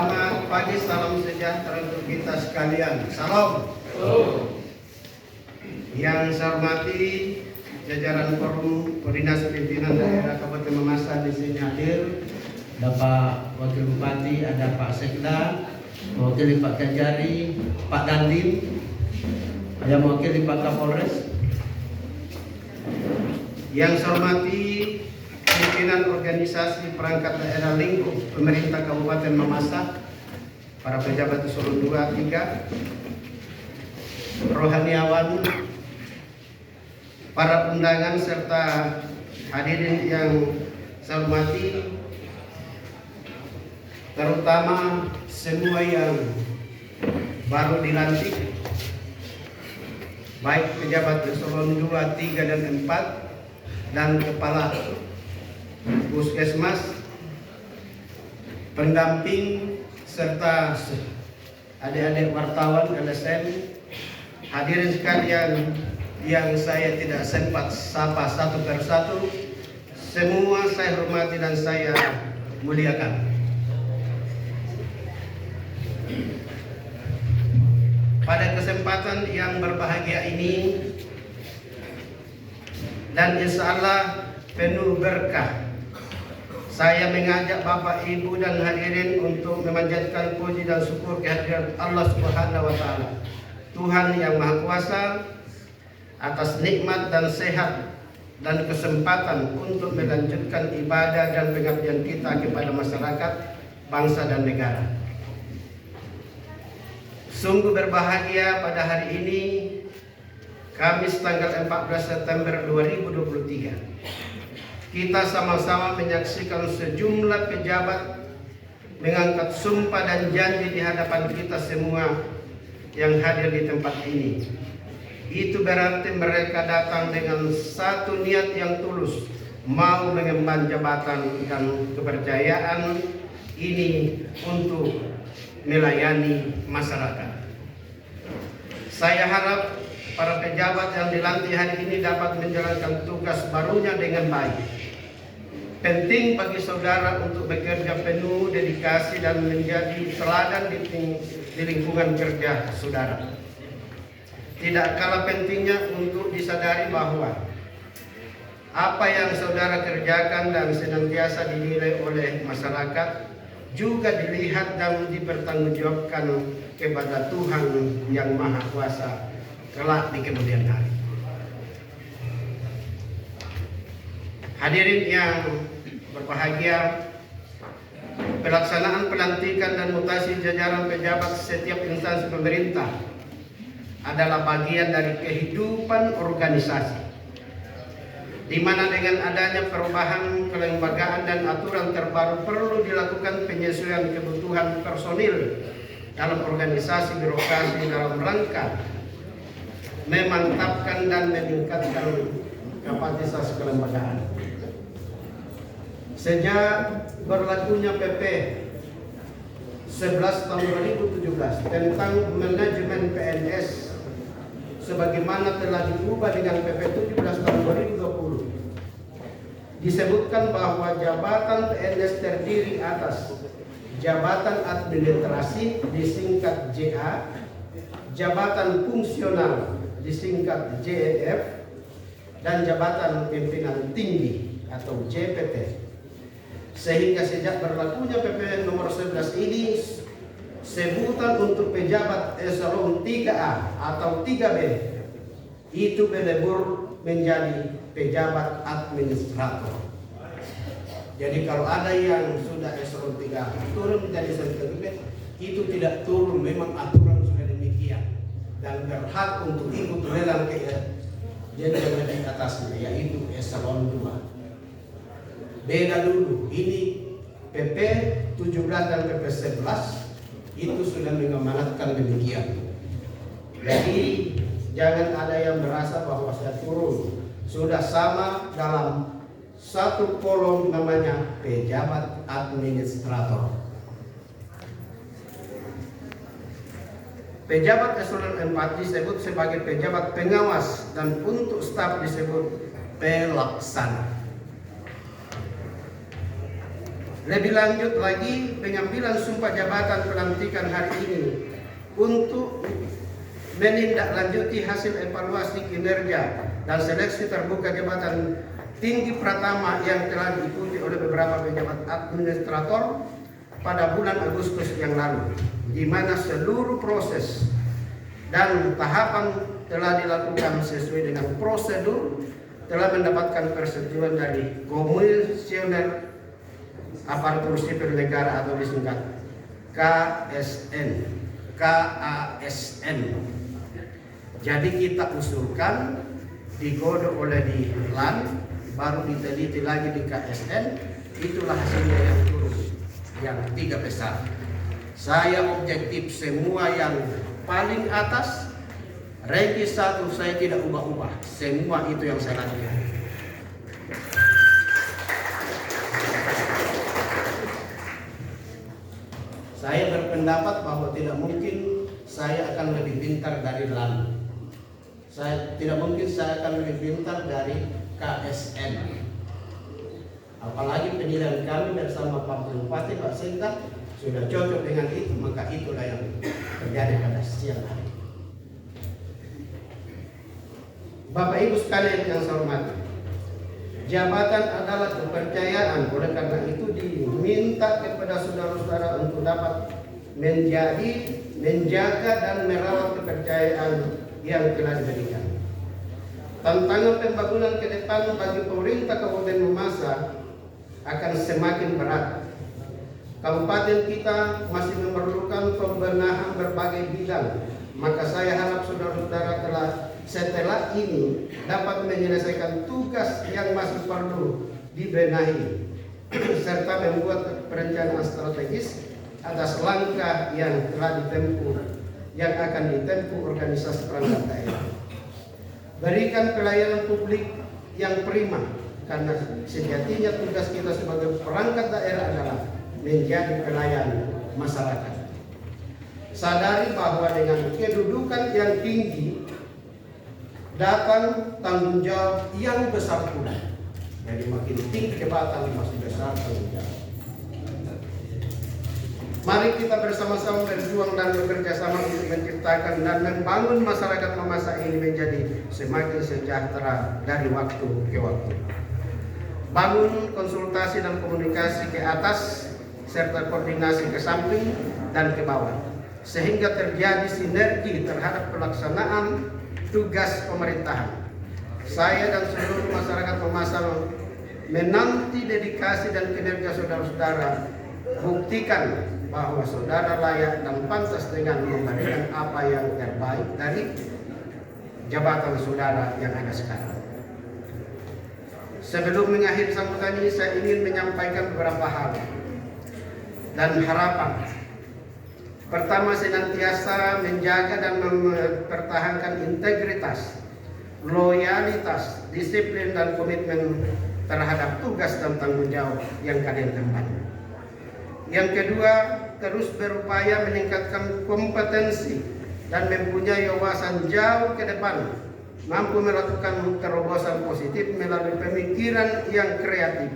Selamat pagi, salam sejahtera untuk kita sekalian. Salam. Yang saya hormati jajaran Forum Koordinasi Pimpinan Daerah Kabupaten Mamasa di sini hadir. Ada Pak Wakil Bupati, ada Pak Sekda, mewakili Pak Kajari, Pak Dandim, ada mewakili Pak Kapolres. Yang saya hormati pimpinan organisasi perangkat daerah lingkup pemerintah Kabupaten Mamasa, para pejabat eselon 2, 3, rohaniawan, para undangan serta hadirin yang saya hormati, terutama semua yang baru dilantik, baik pejabat eselon 2, 3, dan 4, dan kepala puskesmas, pendamping, serta adik-adik wartawan LSM, hadirin sekalian yang saya tidak sempat sapa satu persatu, semua saya hormati dan saya muliakan. Pada kesempatan yang berbahagia ini dan insya Allah penuh berkah, saya mengajak Bapak, Ibu, dan hadirin untuk memanjatkan puji dan syukur kehadiran Allah Subhanahu wa Ta'ala, Tuhan yang Maha Kuasa, atas nikmat dan sehat dan kesempatan untuk melanjutkan ibadah dan pengabdian kita kepada masyarakat, bangsa, dan negara. Sungguh berbahagia pada hari ini, Kamis tanggal 14 September 2023. Kita sama-sama menyaksikan sejumlah pejabat mengangkat sumpah dan janji di hadapan kita semua yang hadir di tempat ini. Itu berarti mereka datang dengan satu niat yang tulus, mau mengemban jabatan dan kepercayaan ini untuk melayani masyarakat. Saya harap para pejabat yang dilantik hari ini dapat menjalankan tugas barunya dengan baik. Penting bagi saudara untuk bekerja penuh dedikasi dan menjadi teladan di lingkungan kerja saudara. Tidak kalah pentingnya untuk disadari bahwa apa yang saudara kerjakan dan senantiasa dinilai oleh masyarakat juga dilihat dan dipertanggungjawabkan kepada Tuhan yang Maha Kuasa kelak di kemudian hari. Hadirin yang berbahagia, pelaksanaan pelantikan dan mutasi jajaran pejabat setiap instansi pemerintah adalah bagian dari kehidupan organisasi, di mana dengan adanya perubahan kelembagaan dan aturan terbaru perlu dilakukan penyesuaian kebutuhan personil dalam organisasi birokrasi dalam rangka memantapkan dan meningkatkan kapasitas kelembagaan. Sejak berlakunya PP 11 tahun 2017 tentang manajemen PNS sebagaimana telah diubah dengan PP 17 tahun 2020, disebutkan bahwa jabatan PNS terdiri atas jabatan administrasi disingkat JA, jabatan fungsional disingkat JEF, dan jabatan pimpinan tinggi atau JPT. Sehingga sejak berlakunya PP nomor 11 ini, sebutan untuk pejabat eselon 3A atau 3B itu berlebur menjadi pejabat administrator. Jadi kalau ada yang sudah eselon 3 turun menjadi eselon 3B, itu tidak turun, memang aturan sudah demikian dan berhak untuk ikut lelang ke jenjang di atasnya, yaitu eselon 2. Beda dulu, ini PP 17 dan PP 11 itu sudah mengamanatkan demikian. Jadi jangan ada yang merasa bahwa saya turun, sudah sama dalam satu kolom namanya pejabat administrator. Pejabat eselon 4 disebut sebagai pejabat pengawas dan untuk staf disebut pelaksana. Lebih lanjut lagi, pengambilan sumpah jabatan pelantikan hari ini untuk menindaklanjuti hasil evaluasi kinerja dan seleksi terbuka jabatan tinggi pratama yang telah diikuti oleh beberapa pejabat administrator pada bulan Agustus yang lalu, di mana seluruh proses dan tahapan telah dilakukan sesuai dengan prosedur, telah mendapatkan persetujuan dari Komisioner Aparatur Sipil Negara atau disingkat KASN. Jadi kita usulkan, digodok oleh di LAN, baru diteliti lagi di KSN, itulah hasilnya yang turun, yang 3 besar. Saya objektif semua yang paling atas, ranking 1 saya tidak ubah-ubah, semua itu yang saya lakukan. Saya berpendapat bahwa tidak mungkin saya akan lebih pintar dari LAN. Tidak mungkin saya akan lebih pintar dari KSN. Apalagi pendirian kami bersama Pak Bupati, Pak Sekda sudah cocok dengan itu, maka itulah yang terjadi pada siang hari. Bapak Ibu sekalian yang saya hormati, jabatan adalah kepercayaan, oleh karena itu diminta kepada saudara-saudara untuk dapat menjaga dan merawat kepercayaan yang telah diberikan. Tantangan pembangunan ke depan bagi pemerintah Kabupaten Mamasa akan semakin berat. Kabupaten kita masih memerlukan pembenahan berbagai bidang, maka saya harap saudara-saudara setelah ini dapat menyelesaikan tugas yang masih perlu dibenahi serta membuat perencanaan strategis atas langkah yang telah ditempuh, yang akan ditempuh organisasi perangkat daerah. Berikan pelayanan publik yang prima, karena sejatinya tugas kita sebagai perangkat daerah adalah menjadi pelayan masyarakat. Sadari bahwa dengan kedudukan yang tinggi datang tanggung jawab yang besar pula. Jadi makin tinggi jabatan masih besar tanggung jawab. Mari kita bersama-sama berjuang dan bekerja sama untuk menciptakan dan membangun masyarakat Mamasa ini menjadi semakin sejahtera dari waktu ke waktu. Bangun konsultasi dan komunikasi ke atas serta koordinasi ke samping dan ke bawah, sehingga terjadi sinergi terhadap pelaksanaan tugas pemerintahan. Saya dan seluruh masyarakat Mamasa menanti dedikasi dan kinerja saudara-saudara. Buktikan bahwa saudara layak dan pantas dengan memberikan apa yang terbaik dari jabatan saudara yang ada sekarang. Sebelum mengakhiri sambutan ini, saya ingin menyampaikan beberapa hal dan harapan. Pertama, senantiasa menjaga dan mempertahankan integritas, loyalitas, disiplin dan komitmen terhadap tugas dan tanggung jawab yang kalian emban. Yang kedua, terus berupaya meningkatkan kompetensi dan mempunyai wawasan jauh ke depan, mampu melakukan terobosan positif melalui pemikiran yang kreatif,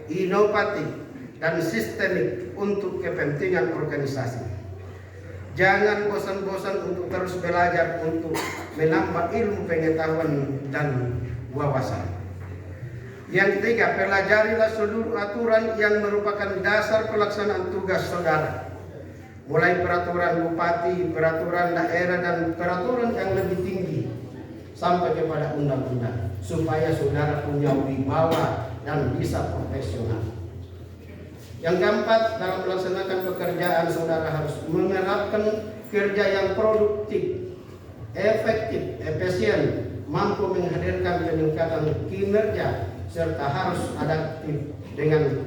inovatif, dan sistemik untuk kepentingan organisasi. Jangan bosan-bosan untuk terus belajar untuk menambah ilmu pengetahuan dan wawasan. Yang ketiga, pelajarilah seluruh aturan yang merupakan dasar pelaksanaan tugas saudara, mulai peraturan bupati, peraturan daerah, dan peraturan yang lebih tinggi sampai kepada undang-undang, supaya saudara punya wibawa dan bisa profesional. Yang keempat, dalam melaksanakan pekerjaan saudara harus menerapkan kerja yang produktif, efektif, efisien, mampu menghadirkan peningkatan kinerja, serta harus adaptif dengan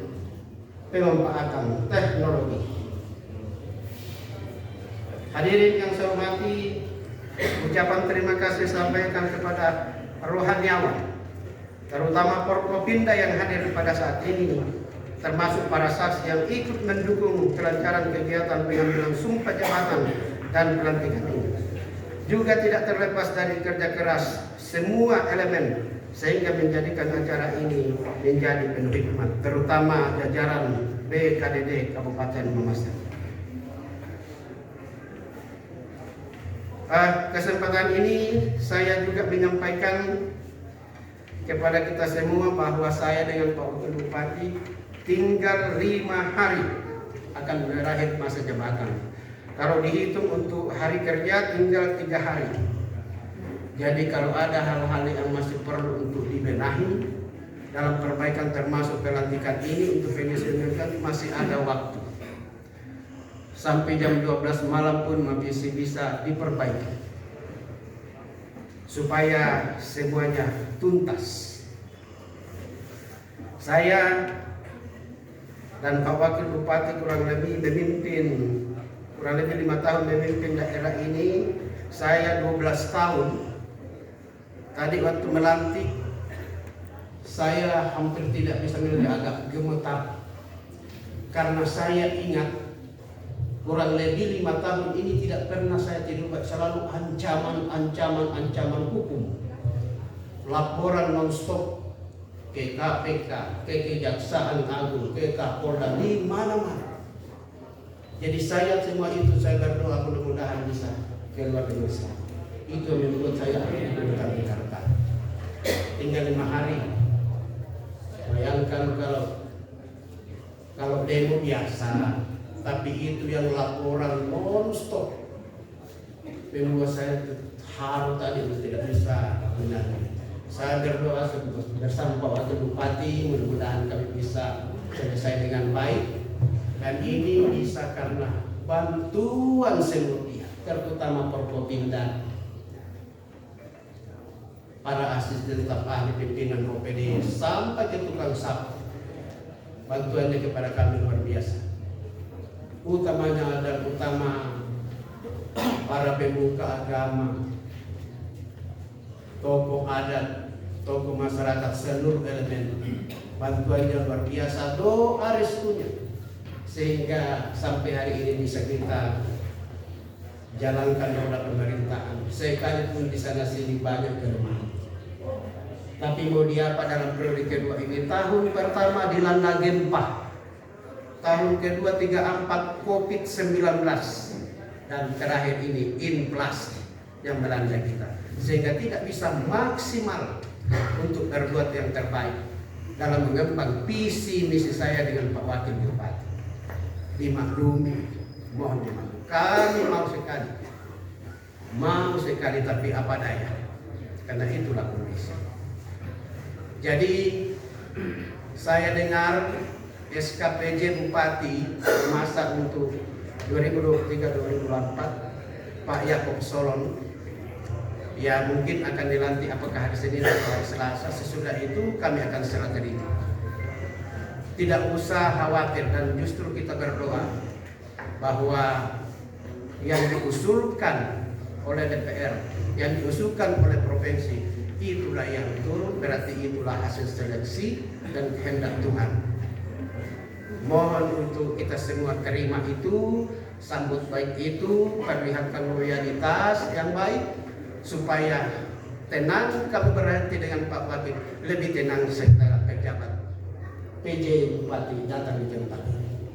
pemanfaatan teknologi. Hadirin yang saya hormati, ucapan terima kasih sampaikan kepada rohaniawan, terutama Forkopimda yang hadir pada saat ini, termasuk para saksi yang ikut mendukung kelancaran kegiatan pengambilan sumpah jabatan dan pelantikan ini. Juga tidak terlepas dari kerja keras semua elemen, sehingga menjadikan acara ini menjadi penuh hikmat, terutama jajaran BKDD Kabupaten Mamasa. Kesempatan ini saya juga menyampaikan kepada kita semua bahwa saya dengan Pak Wakil Bupati tinggal 5 hari akan berakhir masa jabatan. Kalau dihitung untuk hari kerja tinggal 3 hari. Jadi kalau ada hal-hal yang masih perlu untuk dibenahi dalam perbaikan termasuk pelantikan ini untuk penyesuaian masih ada waktu. Sampai jam 12 malam pun masih bisa diperbaiki supaya semuanya tuntas. Saya dan Pak Wakil Bupati kurang lebih 5 tahun memimpin daerah ini. Saya 12 tahun. Tadi waktu melantik saya hampir tidak bisa menilai, agak gemetar karena saya ingat kurang lebih 5 tahun ini tidak pernah saya tidur, selalu ancaman hukum, laporan nonstop ke KPK, ke Kejaksaan Agung, ke Kapolda, di mana-mana. Jadi saya semua itu saya berdoa mudah-mudahan bisa keluar dengan selamat. Itu yang membuat saya berdoa di Jakarta. Tinggal 5 hari. Bayangkan kalau demo biasa, tapi itu yang laporan non-stop membuat saya haru tadi tidak bisa menangani. Saya berdoa bersama Pak Wakil Bupati, mudah-mudahan kami bisa selesai dengan baik. Dan ini bisa karena bantuan semua pihak, terutama Forkopimda, para asisten staf ahli pimpinan OPD sampai ke tukang sapu. Bantuannya kepada kami luar biasa. Utamanya dan utama para pemuka agama, tokoh adat, tokoh masyarakat, seluruh elemen. Bantuannya luar biasa, doa restunya, sehingga sampai hari ini bisa kita jalankan roda pemerintahan. Sekalipun di sana sini banyak kelemahan, tapi mau diapa dalam periode kedua ini. Tahun pertama dilanda gempa, tahun kedua 34 COVID-19, dan terakhir ini inflasi yang melanda kita, sehingga tidak bisa maksimal untuk berbuat yang terbaik dalam mengembang visi misi saya dengan Pak Wakil Bupati. Dimaklumi, mohon dimaklumi, kami mau sekali tapi apa daya, karena itulah kondisi. Jadi saya dengar SKPJ Bupati masa untuk 2023-2024 Pak Yakob Solon, ya mungkin akan dilantik apakah hari Senin atau hari Selasa. Sesudah itu kami akan serahkan itu. Tidak usah khawatir, dan justru kita berdoa bahwa yang diusulkan oleh DPR, yang diusulkan oleh provinsi, itulah yang turun, berarti itulah hasil seleksi dan kehendak Tuhan. Mohon untuk kita semua terima itu, sambut baik itu, perlihatkan loyalitas yang baik, supaya tenang kami berhenti dengan Pak Wakil, lebih tenang setelah pejabat PJ Bupati datang di tempat ini.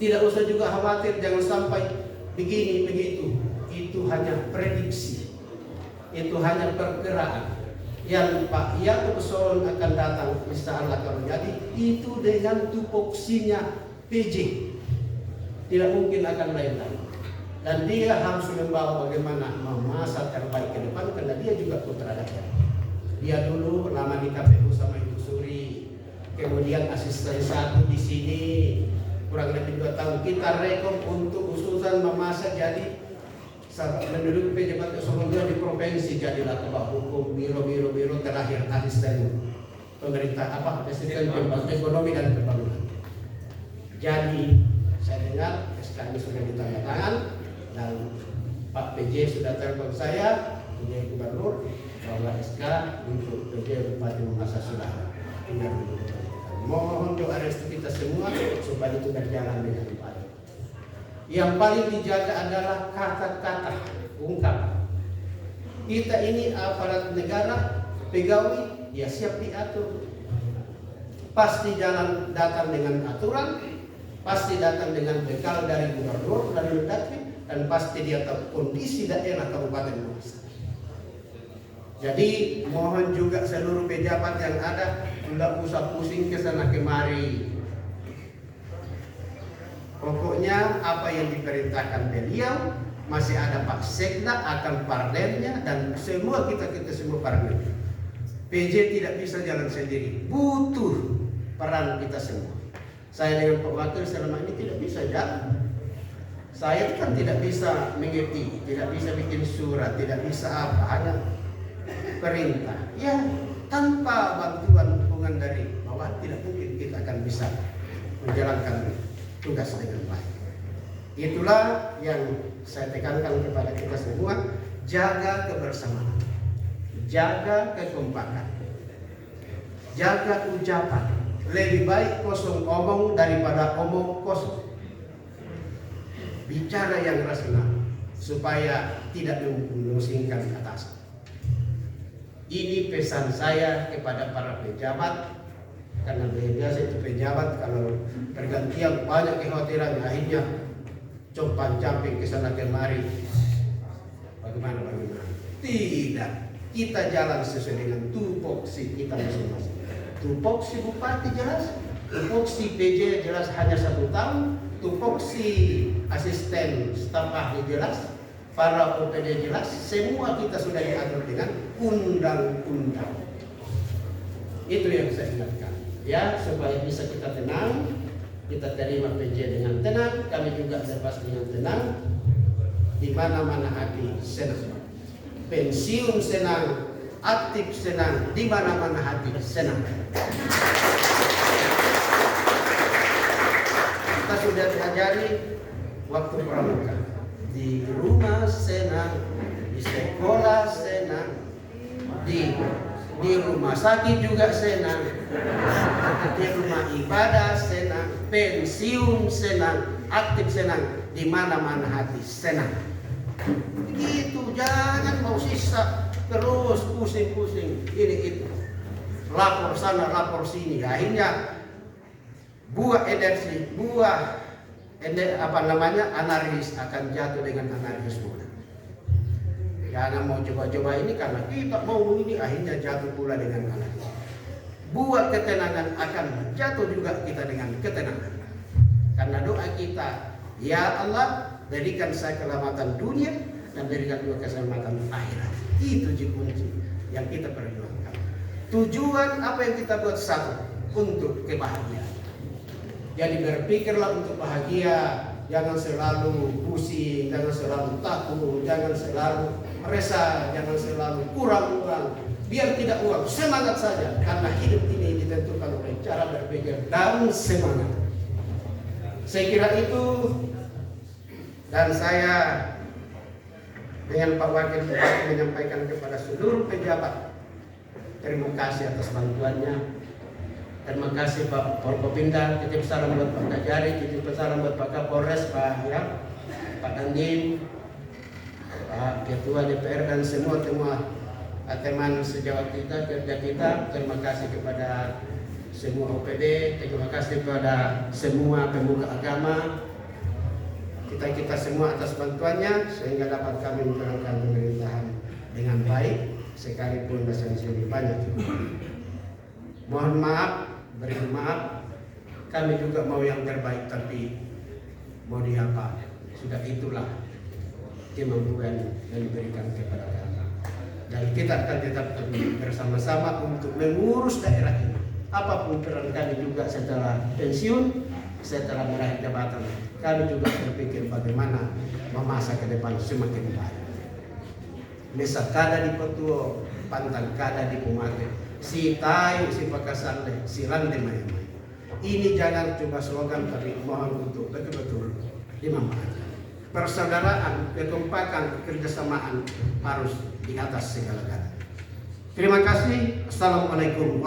Tidak usah juga khawatir, jangan sampai begini begitu. Itu hanya prediksi, itu hanya perkiraan. Yang Pak Yakob Solon akan datang, insyaallah kalau jadi itu dengan tupoksinya PJ, tidak mungkin akan lain-lain. Dan dia harus membawa bagaimana memasak terbaik ke depan, karena dia juga putra daerah. Dia dulu lama di KPU sama Ibu Suri, kemudian asisten 1 di sini kurang lebih 2 tahun. Kita rekom untuk usulan memasak jadi menduduki pejabat keseluruhan di provinsi, jadilah kepala hukum, biro, terakhir asisten pemerintah asisten ekonomi dan pembangunan. Jadi saya dengar SK ini sudah ditandatangan dan Pak PJ sudah telepon saya, PJ Gubernur, bahwa SK untuk PJ Bupati Mamasa sudah tinggal dulu. Mohon doa restu kita semua supaya itu berjalan dengan baik. Yang paling dijaga adalah kata-kata, ungkapan. Kita ini aparat negara, pegawai, ya siap diatur. pasti datang dengan aturan, pasti datang dengan bekal dari gubernur, dari Mendagri, dan pasti dia tahu kondisi daerah Kabupaten Makassar. Jadi mohon juga seluruh pejabat yang ada tidak usah pusing ke sana kemari. Pokoknya apa yang diperintahkan beliau, masih ada Pak Sekda akan parlemnya dan semua kita semua parlem. PJ tidak bisa jalan sendiri, butuh peran kita semua. Saya dengan Pak Wakil selama ini tidak bisa jalan. Saya kan tidak bisa mengerti, tidak bisa bikin surat, tidak bisa apa, hanya perintah. Ya, tanpa bantuan dukungan dari bawah tidak mungkin kita akan bisa menjalankan tugas dengan baik. Itulah yang saya tekankan kepada kita semua, jaga kebersamaan, jaga kekompakan, jaga ucapan. Lebih baik kosong omong daripada omong kosong. Bicara yang rasional supaya tidak memusingkan atasan. Ini pesan saya kepada para pejabat, karena biasa itu pejabat kalau pergantian banyak kekhawatiran, akhirnya compang camping ke sana kemari. Bagaimana? Tidak, kita jalan sesuai dengan tupoksi kita masing-masing. Tupoksi bupati jelas, tupoksi PJ jelas hanya 1 tahun, tupoksi asisten staf ahli jelas, para OPD jelas, semua kita sudah diatur dengan undang-undang. Itu yang saya ingatkan, ya, supaya bisa kita tenang, kita terima PJ dengan tenang, kami juga lepas dengan tenang, di mana-mana hati senang, pensiun senang, aktif senang, di mana-mana hati senang. Kita sudah diajari waktu pramuka, di rumah senang, di sekolah senang, di rumah sakit juga senang, di rumah ibadah senang, pensiun senang, aktif senang, di mana-mana hati senang. Gitu, jangan mau sisa terus pusing-pusing ini itu, lapor sana lapor sini, akhirnya buah energi, anarkis akan jatuh dengan anarkisme. Jangan mau coba-coba ini karena kita mau ini, akhirnya jatuh pula dengan anarkis. Buat ketenangan akan jatuh juga kita dengan ketenangan. Karena doa kita, ya Allah, berikan saya keselamatan dunia dan berikan juga keselamatan akhirat. Itu kunci yang kita perjuangkan. Tujuan apa yang kita buat satu, untuk kebahagiaan. Jadi berpikirlah untuk bahagia, jangan selalu pusing, jangan selalu takut, jangan selalu resah, jangan selalu kurang uang. Biar tidak uang, semangat saja, karena hidup ini ditentukan oleh cara berpikir dan semangat. Saya kira itu, dan saya dengan Pak Wakil Bupati menyampaikan kepada seluruh pejabat, terima kasih atas bantuannya. Terima kasih Pak Forkopimda, titip salam buat Pak Kajari, titip salam buat Pak Kapolres, Pak Dandim, Pak Ketua DPR dan semua teman sejawat kita, kerja kita. Terima kasih kepada semua OPD, terima kasih kepada semua pemuka agama. Kita semua atas bantuannya sehingga dapat kami menjalankan pemerintahan dengan baik sekalipun masih banyak. Mohon maaf, beri maaf. Kami juga mau yang terbaik, tapi mau diapa? Sudah itulah kemampuan yang diberikan kepada kami. Dan kita akan tetap bersama-sama untuk mengurus daerah ini. Apapun peran kami juga setelah pensiun, setelah meraih jabatan, kami juga berpikir bagaimana memasak ke depan semakin baik. Mesa kada di Petuo, pantang kada di Pumate, si tayo si Pakasanle, si Rande Mayamay. Ini jangan cuma slogan, tapi mohon untuk betul-betul dimanfaatkan. Persaudaraan, kekompakan, kerjasamaan harus di atas segala-galanya. Terima kasih. Assalamualaikum.